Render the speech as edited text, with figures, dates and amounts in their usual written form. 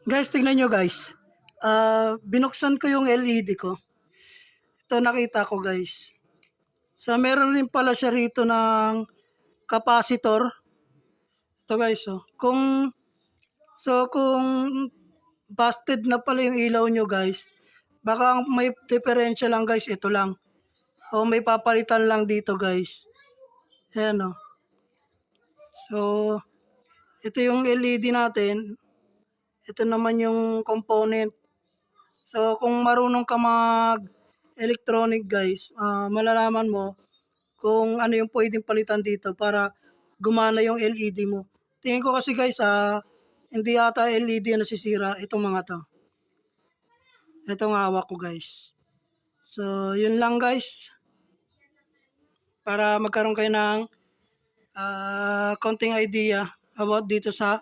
Guys, tignan nyo guys. Binuksan ko yung LED ko. Ito nakita ko guys. So meron rin pala siya rito ng capacitor. Ito guys, oh. Kung busted na pala yung ilaw nyo guys, baka ang may diferensya lang guys, ito lang. O may papalitan lang dito guys. Ayan o. So, ito yung LED natin. Ito naman yung component. So, kung marunong ka mag-electronic guys, malalaman mo kung ano yung pwedeng palitan dito para gumana yung LED mo. Tingin ko kasi guys, hindi ata LED na nasisira itong mga to. Itong hawak ko guys. So, yun lang guys. Para magkaroon kayo ng konting idea about dito sa